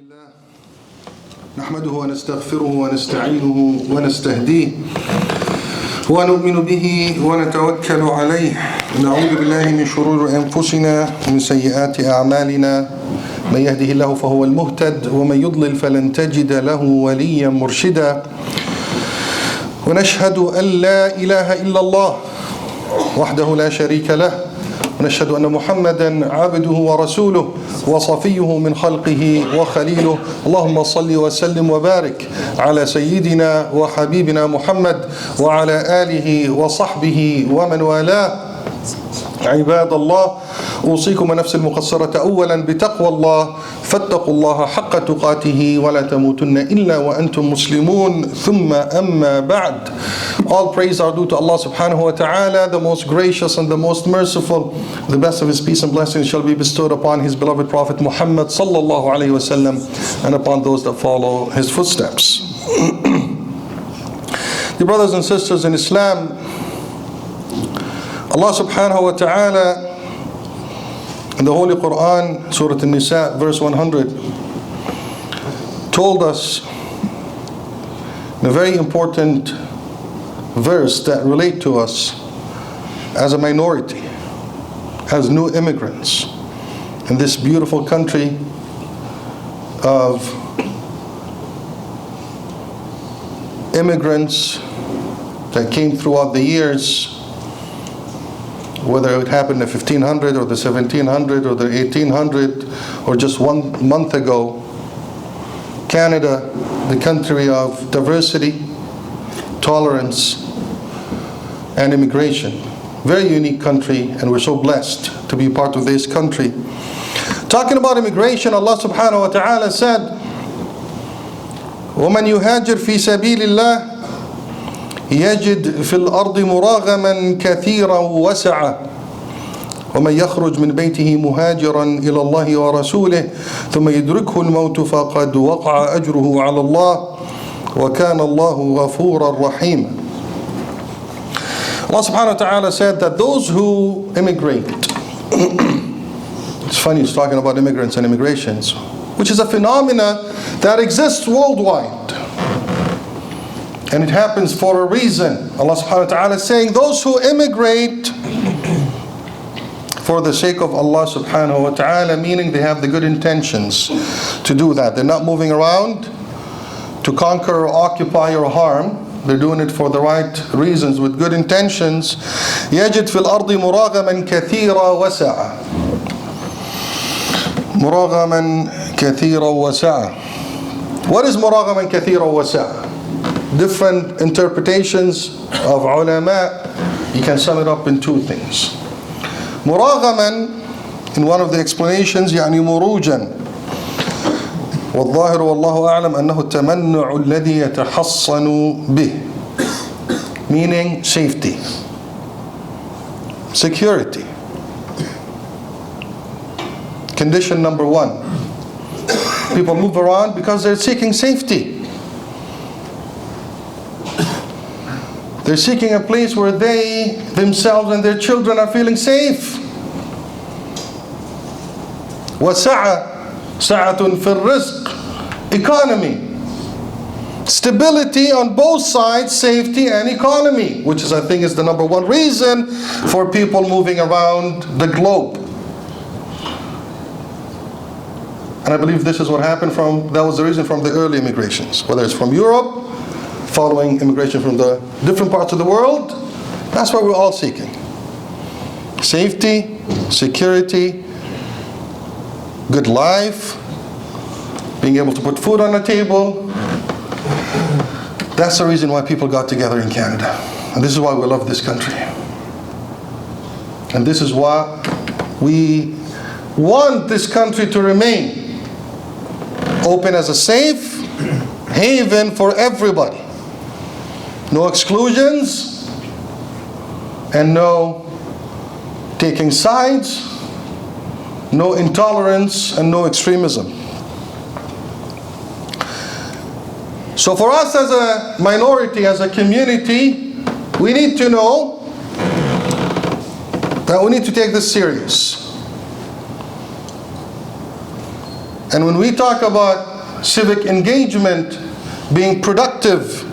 لله نحمده ونستغفره ونستعينه ونستهديه ونؤمن به ونتوكل عليه ونعوذ بالله من شرور أنفسنا ومن سيئات أعمالنا من يهده الله فهو المهتد ومن يضلل فلن تجد له وليا مرشدا ونشهد أن لا إله إلا الله وحده لا شريك له ونشهد أن محمدا عبده ورسوله وصفيه من خلقه وخليله اللهم صل وسلم وبارك على سيدنا وحبيبنا محمد وعلى آله وصحبه ومن والاه. عباد الله، أوصيكم ونفسي المقصرة أولا بتقوى الله فاتقوا الله حق تقاته ولا تموتن إلا وأنتم مسلمون ثم أما بعد. All praise are due to Allah subhanahu wa ta'ala, the most gracious and the most merciful. The best of His peace and blessings shall be bestowed upon His beloved Prophet Muhammad sallallahu alayhi wa sallam and upon those that follow his footsteps. Dear brothers and sisters in Islam, Allah subhanahu wa ta'ala in the Holy Quran, Surah An-Nisa, verse 100, told us in a very important verse that relate to us as a minority, as new immigrants in this beautiful country of immigrants that came throughout the years, whether it happened in the 1500 or the 1700 or the 1800 or just 1 month ago. Canada, the country of diversity, tolerance, and immigration. Very unique country, and we're so blessed to be part of this country. Talking about immigration, Allah subhanahu wa ta'ala said, وَمَنْ يُهَاجِرْ فِي سَبِيلِ اللَّهِ يجد في الأرض مراغما كثيرا وسعا ومن يخرج من بيته مهاجرا إلى الله ورسوله ثم يدركه الموت فقد وقع أجره على الله وكان الله غفورا رحيما. Allah subhanahu wa ta'ala said that those who immigrate, it's funny, he's talking about immigrants and immigrations, which is a phenomena that exists worldwide. And it happens for a reason. Allah subhanahu wa ta'ala is saying those who immigrate for the sake of Allah subhanahu wa ta'ala, meaning they have the good intentions to do that. They're not moving around to conquer or occupy or harm. They're doing it for the right reasons with good intentions. يَجِدْ فِي الْأَرْضِ مُرَاغَمًا كَثِيرًا وَسَعًا. مُرَاغَمًا كَثِيرًا وَسَعًا. What is مُرَاغَمًا كَثِيرًا وَسَعًا? Different interpretations of ulama, you can sum it up in two things. مراغما, in one of the explanations, يعني مروجا. والظاهر والله أعلم أنه التمنع الذي يتحصن به, meaning safety, security. Condition number one, people move around because they're seeking safety. They're seeking a place where they, themselves and their children are feeling safe. وَسَعَةٌ فِي الرِّزْقِ, economy. Stability on both sides, safety and economy, which is, I think, is the number one reason for people moving around the globe. And I believe this is what happened that was the reason from the early immigrations, whether it's from Europe, following immigration from the different parts of the world. That's what we're all seeking. Safety, security, good life, being able to put food on the table. That's the reason why people got together in Canada. And this is why we love this country. And this is why we want this country to remain open as a safe haven for everybody. No exclusions and no taking sides, no intolerance and no extremism. So for us as a minority, as a community, we need to know that we need to take this serious. And when we talk about civic engagement, being productive,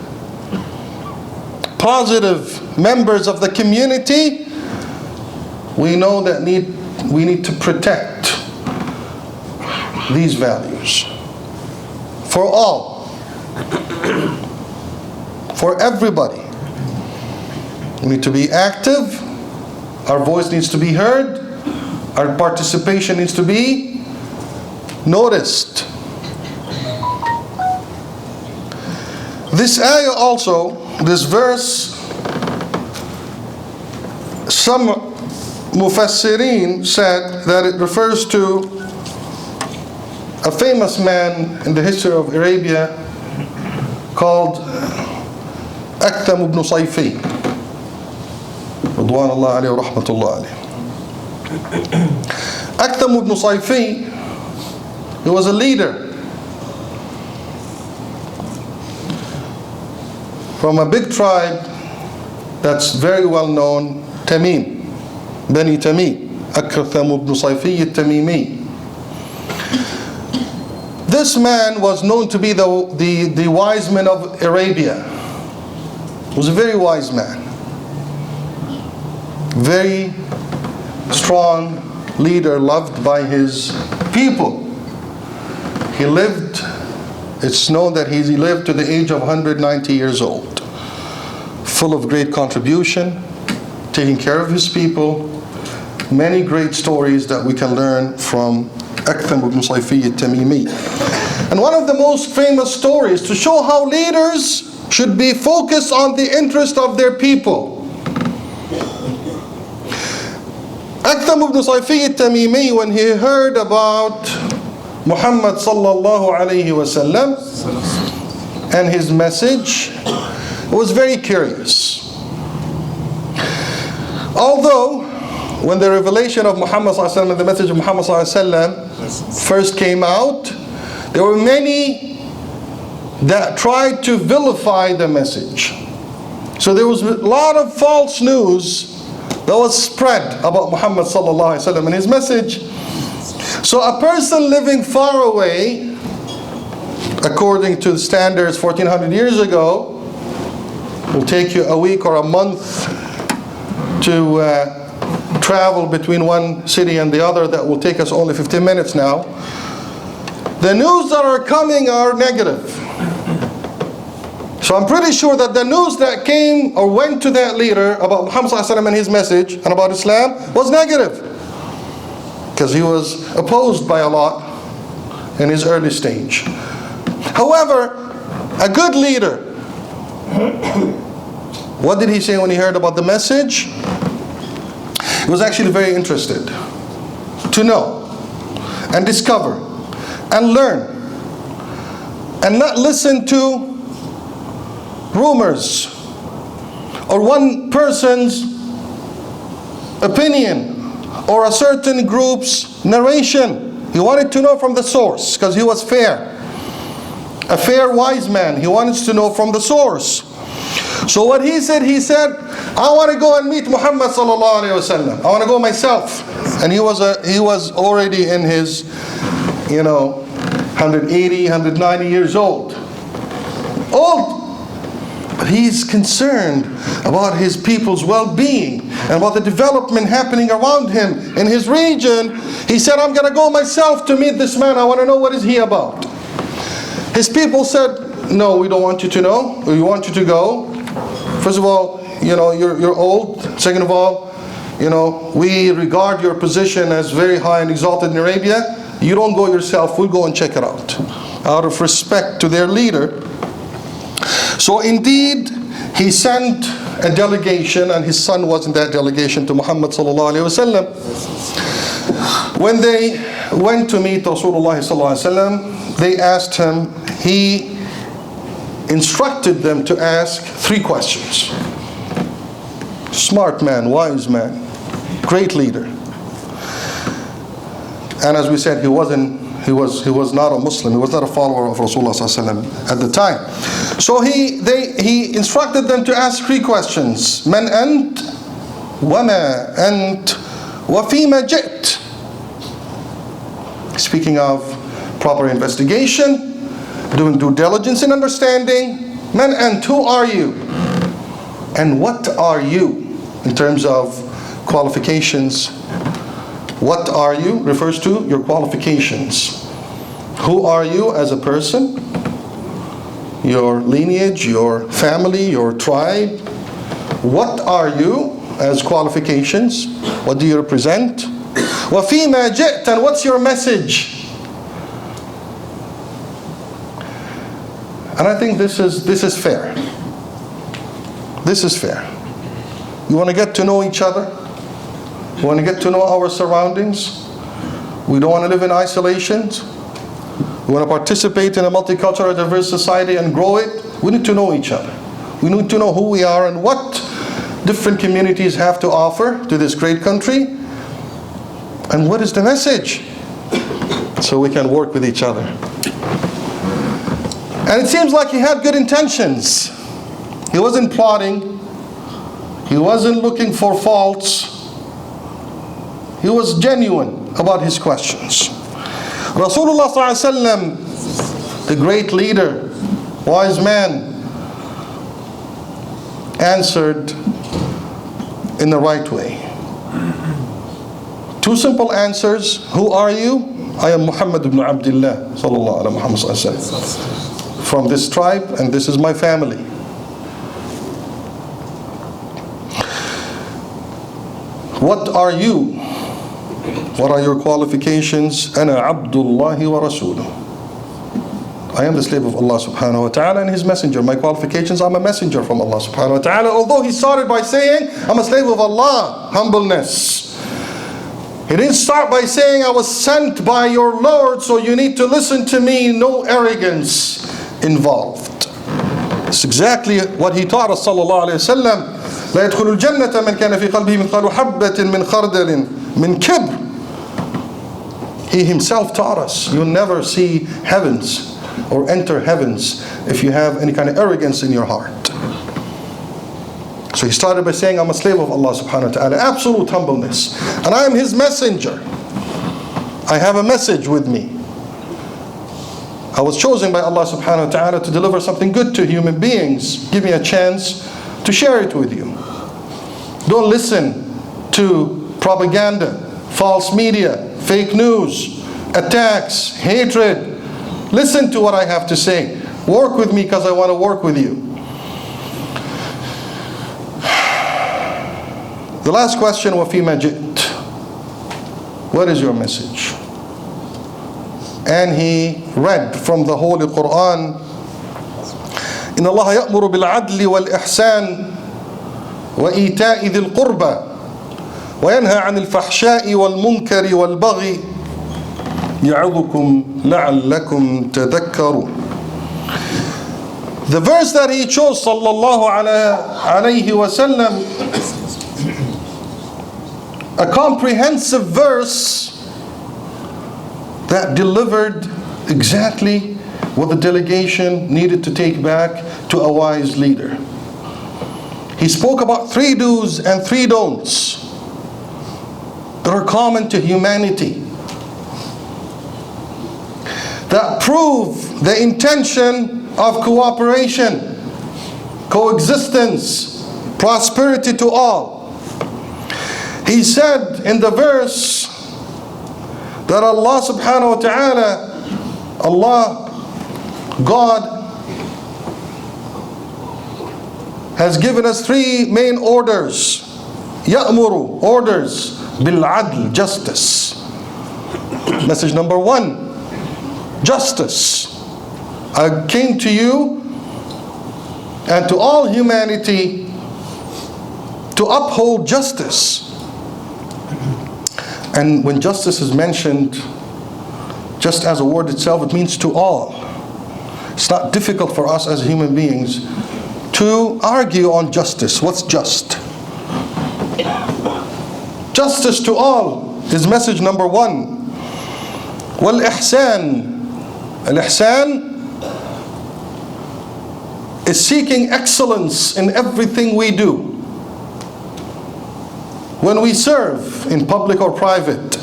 positive members of the community, we know that we need to protect these values for all, for everybody. We need to be active, our voice needs to be heard, our participation needs to be noticed. This ayah also, this verse, some mufassirin said that it refers to a famous man in the history of Arabia called Aktham ibn Sayfi, Ridwanullah alayhi wa rahmatullah alayhi. Aktham ibn Sayfi, he was a leader from a big tribe that's very well known, Tamim, Bani Tamim, Aktham ibn Sayfi al-Tamimi. This man was known to be the wise man of Arabia. He was a very wise man. Very strong leader, loved by his people. He lived, it's known that he lived to the age of 190 years old. Full of great contribution, taking care of his people. Many great stories that we can learn from Aktham ibn Sayfi al-Tamimi. And one of the most famous stories to show how leaders should be focused on the interest of their people. Aktham ibn Sayfi al-Tamimi, when he heard about Muhammad sallallahu alayhi wasallam and his message, was very curious. Although, when the revelation of Muhammad sallallahu alayhi wasallam and the message of Muhammad sallallahu alayhi wasallam first came out, there were many that tried to vilify the message. So there was a lot of false news that was spread about Muhammad sallallahu alaihi wasallam and his message. So a person living far away, according to the standards 1400 years ago, will take you a week or a month to travel between one city and the other. That will take us only 15 minutes now. The news that are coming are negative. So I'm pretty sure that the news that came or went to that leader about Muhammad sallallahu alaihi wasallam and his message and about Islam was negative, because he was opposed by a lot in his early stage. However, a good leader, what did he say when he heard about the message? He was actually very interested to know and discover and learn and not listen to rumors or one person's opinion or a certain group's narration. He wanted to know from the source, because he was fair. A fair, wise man. He wanted to know from the source. So what he said, I want to go and meet Muhammad sallallahu alaihi wasallam. I want to go myself. And he was already in his 180, 190 years old. But he's concerned about his people's well-being and about the development happening around him in his region. He said, I'm going to go myself to meet this man. I want to know what is he about. His people said, no, we don't want you to know. We want you to go. First of all, you're old. Second of all, we regard your position as very high and exalted in Arabia. You don't go yourself. We'll go and check it out of respect to their leader. So indeed, he sent a delegation, and his son was in that delegation, to Muhammad sallallahu alaihi wasallam. When they went to meet Rasulullah sallallahu alaihi wasallam, they asked him, he instructed them to ask 3 questions. Smart man, wise man, great leader. And as we said, he was not a Muslim. He was not a follower of Rasulullah sallallahu alaihi wasallam at the time. So he instructed them to ask 3 questions. Man ant, wama ant, wa fima jit. Speaking of proper investigation, doing due diligence in understanding. Man, and who are you? And what are you in terms of qualifications? What are you refers to your qualifications. Who are you as a person? Your lineage, your family, your tribe. What are you as qualifications? What do you represent? وَفِيمَا جِئْتَ, and what's your message? And I think this is fair. This is fair. You want to get to know each other? We want to get to know our surroundings. We don't want to live in isolation. We want to participate in a multicultural, diverse society and grow it. We need to know each other. We need to know who we are and what different communities have to offer to this great country. And what is the message? So we can work with each other. And it seems like he had good intentions. He wasn't plotting. He wasn't looking for faults. He was genuine about his questions. Rasulullah ﷺ, the great leader, wise man, answered in the right way. Two simple answers. Who are you? I am Muhammad ibn Abdullah sallallahu alaihi wasallam, from this tribe, and this is my family. What are you? What are your qualifications? أنا عبد الله ورسوله. I am the slave of Allah subhanahu wa ta'ala and His messenger. My qualifications, I'm a messenger from Allah subhanahu wa ta'ala. Although he started by saying, I'm a slave of Allah, humbleness. He didn't start by saying, I was sent by your Lord, so you need to listen to me. No arrogance involved. It's exactly what he taught us, sallallahu alayhi wa sallam. لا يدخل الجنة من كان في قلبه مثقال حبة من خردل من كبر. He himself taught us, you'll never see heavens or enter heavens if you have any kind of arrogance in your heart. So he started by saying, I'm a slave of Allah subhanahu wa ta'ala. Absolute humbleness. And I am His messenger. I have a message with me. I was chosen by Allah subhanahu wa ta'ala to deliver something good to human beings. Give me a chance to share it with you. Don't listen to propaganda, false media, fake news, attacks, hatred. Listen to what I have to say. Work with me because I want to work with you. The last question, وَفِيمَا جِئْتَ, what is your message? And he read from the Holy Quran, إِنَّ اللَّهَ يَأْمُرُ بِالْعَدْلِ وَالْإِحْسَانِ وَإِيتَاءِ ذِي الْقُرْبَى وَيَنْهَى عَنِ الْفَحْشَاءِ وَالْمُنْكَرِ وَالْبَغْيِ يَعِظُكُمْ لَعَلَّكُمْ تَذَكَّرُونَ. The verse that he chose, sallallahu alayhi wa sallam, a comprehensive verse that delivered exactly what the delegation needed to take back to a wise leader. He spoke about 3 do's and 3 don'ts that are common to humanity, that prove the intention of cooperation, coexistence, prosperity to all. He said in the verse that Allah subhanahu wa ta'ala, Allah, God, has given us 3 main orders. Ya'muru, orders, bil-adl, justice. Message number 1, justice. I came to you and to all humanity to uphold justice. And when justice is mentioned, just as a word itself, it means to all. It's not difficult for us as human beings to argue on justice. What's just? Justice to all is message number 1. Wal-ihsan. Al-ihsan is seeking excellence in everything we do. When we serve in public or private,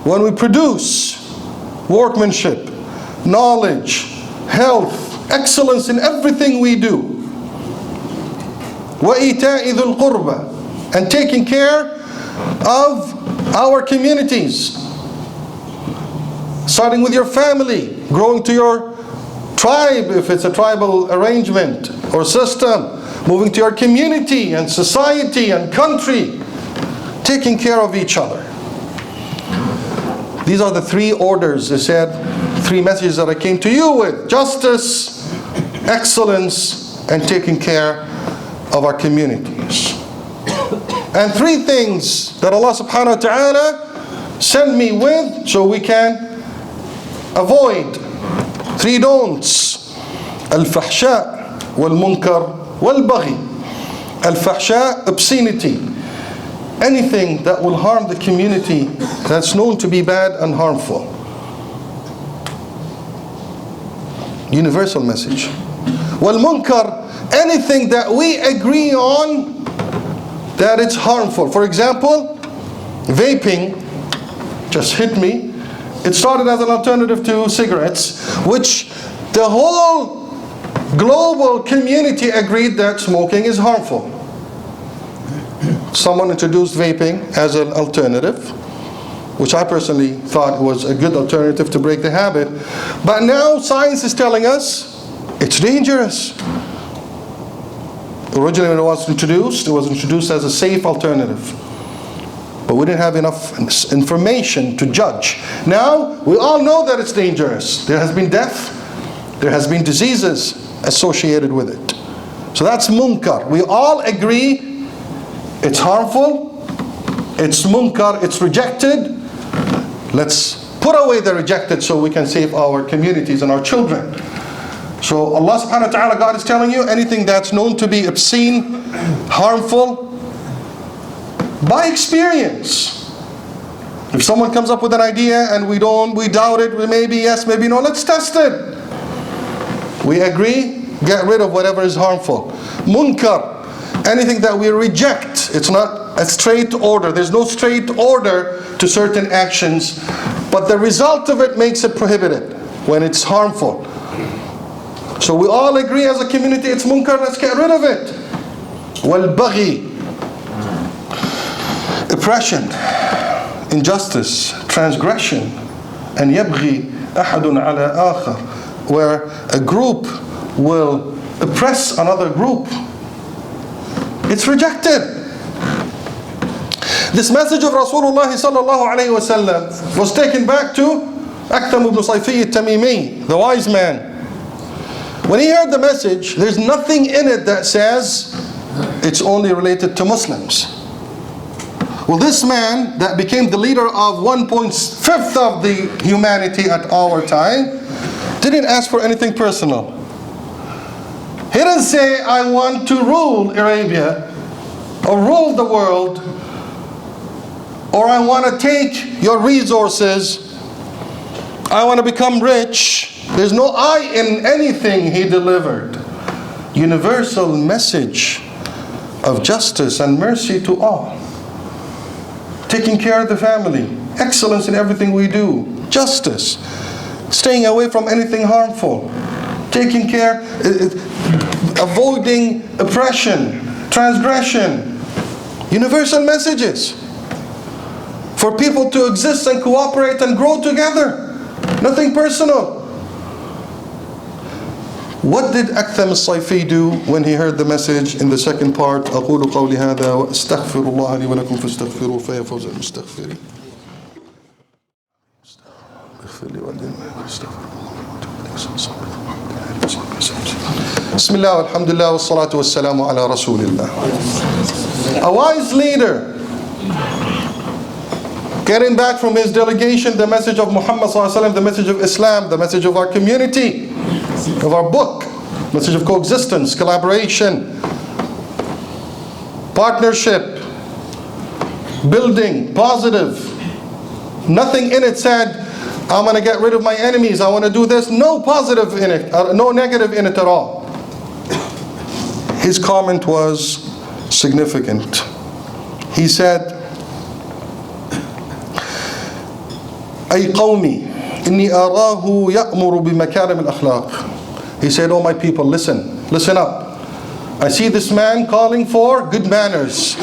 when we produce workmanship, knowledge, health, excellence in everything we do. وَإِيتَاءِ ذُو الْقُرْبَى, and taking care of our communities. Starting with your family, growing to your tribe if it's a tribal arrangement or system, moving to your community and society and country, taking care of each other. These are the three orders, they said, three messages that I came to you with: justice, excellence, and taking care of our communities. And three things that Allah subhanahu wa ta'ala sent me with so we can avoid. Three don'ts: al-fahsha, wal-munkar, wal-baghi. Al-fahsha, obscenity. Anything that will harm the community that's known to be bad and harmful. Universal message. Wal-munkar, anything that we agree on that it's harmful. For example, vaping just hit me. It started as an alternative to cigarettes, which the whole global community agreed that smoking is harmful. Someone introduced vaping as an alternative, which I personally thought was a good alternative to break the habit. But now science is telling us it's dangerous. Originally when it was introduced as a safe alternative. But we didn't have enough information to judge. Now we all know that it's dangerous. There has been death, there has been diseases associated with it. So that's munkar. We all agree it's harmful, it's munkar, it's rejected. Let's put away the rejected so we can save our communities and our children. So Allah subhanahu wa ta'ala, God is telling you, anything that's known to be obscene, harmful, by experience. If someone comes up with an idea and we doubt it, we maybe yes, maybe no, let's test it. We agree, get rid of whatever is harmful. Munkar, anything that we reject. It's not a straight order. There's no straight order to certain actions, but the result of it makes it prohibited when it's harmful. So we all agree as a community it's munkar, let's get rid of it. Wal-baghi, oppression, injustice, transgression, and yabghi ahadun ala akhar, where a group will oppress another group. It's rejected. This message of Rasulullah sallallahu alayhi wa sallam was taken back to Aktham ibn Sayfi al-Tamimi, the wise man. When he heard the message, there's nothing in it that says it's only related to Muslims. Well, this man that became the leader of 1/5 of the humanity at our time didn't ask for anything personal. He didn't say, I want to rule Arabia or rule the world, or I want to take your resources, I want to become rich. There's no I in anything he delivered. Universal message of justice and mercy to all. Taking care of the family, excellence in everything we do, justice, staying away from anything harmful, taking care, avoiding oppression, transgression. Universal messages for people to exist and cooperate and grow together. Nothing personal. What did Aktham al-Sayfi do when he heard the message in the second part? أقول قولي هذا وأستغفر الله لي ولكم فاستغفروه فيا فوز المستغفرين. بسم الله والحمد لله والصلاة والسلام على رسول الله. A wise leader, getting back from his delegation the message of Muhammad sallallahu alaihi wasallam, the message of Islam, the message of our community, of our book, message of coexistence, collaboration, partnership, building, positive. Nothing in it said, I'm going to get rid of my enemies, I want to do this. No positive in it, no negative in it at all. His comment was significant. He said, أي قومي إني أراه يأمر بمكارم الأخلاق. He said, "Oh my people, listen up. I see this man calling for good manners.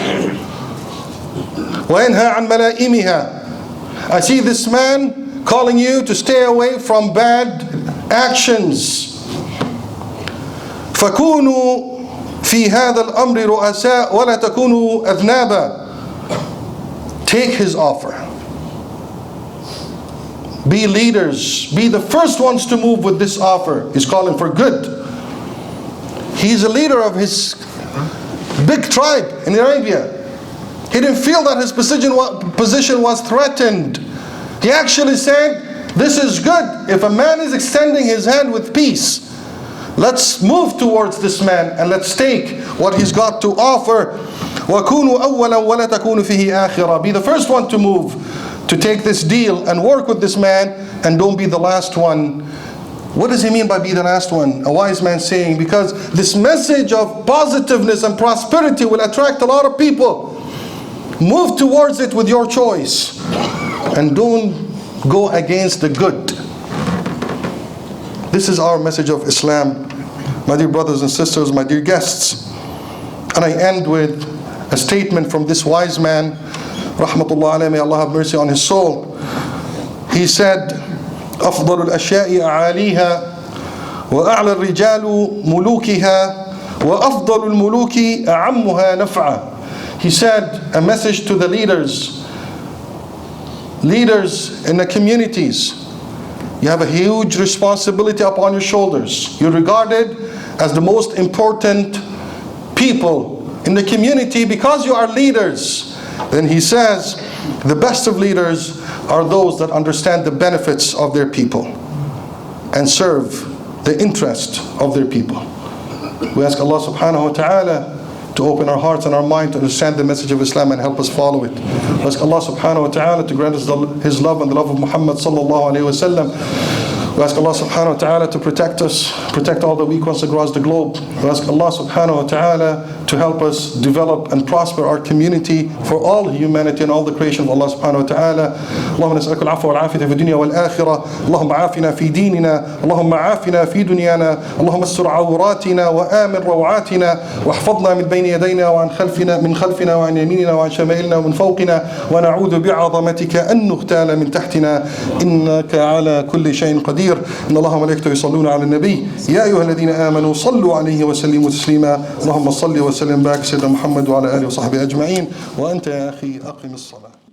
وَيَنْهَى عَنْ مَلَائِمِهَا. I see this man calling you to stay away from bad actions. فَكُونُوا فِي هَذَا الْأَمْرِ رُؤَسَاءَ وَلَا تَكُونُوا أَذْنَابًا." Take his offer. Be leaders. Be the first ones to move with this offer. He's calling for good. He's a leader of his big tribe in Arabia. He didn't feel that his position was threatened. He actually said, "This is good. If a man is extending his hand with peace, let's move towards this man and let's take what he's got to offer. وَكُونُوا أَوَّلًا وَلَا تَكُونُوا فِيهِ آخِرًا." Be the first one to move, to take this deal and work with this man, and don't be the last one. What does he mean by be the last one? A wise man saying, because this message of positiveness and prosperity will attract a lot of people. Move towards it with your choice, and don't go against the good. This is our message of Islam, my dear brothers and sisters, my dear guests. And I end with a statement from this wise man, rahmatullah alayhi, may Allah have mercy on his soul. He said, أفضل الأشياء أعاليها وأعلى الرجال ملوكها وأفضل الملوك أعمها نفعا. He said, a message to the leaders in the communities. You have a huge responsibility upon your shoulders. You're regarded as the most important people in the community because you are leaders. Then he says, the best of leaders are those that understand the benefits of their people and serve the interest of their people. We ask Allah subhanahu wa ta'ala to open our hearts and our mind to understand the message of Islam and help us follow it. We ask Allah subhanahu wa ta'ala to grant us His love and the love of Muhammad sallallahu alayhi wa sallam. We ask Allah subhanahu wa ta'ala to protect us, protect all the weak ones across the globe. We ask Allah subhanahu wa ta'ala to help us develop and prosper our community for all humanity and all the creation of Allah subhanahu wa ta'ala. اللهم نسألك العفو والعافية في الدنيا والآخرة. اللهم عافنا في ديننا. اللهم عافنا في دنيانا. اللهم استر عوراتنا وآمن روعاتنا واحفظنا من بين يدينا وعن خلفنا من خلفنا وعن يميننا وعن شمائلنا ومن فوقنا ونعوذ بعظمتك أن نغتال من تحتنا إنك على كل شيء قدير. إن الله وملائكته يصلون على النبي يا أيها الذين آمنوا صلوا عليه وسلموا تسليما. اللهم صل وسلم وبارك سيدنا محمد وعلى آله وصحبه أجمعين. وأنت يا أخي أقم الصلاة.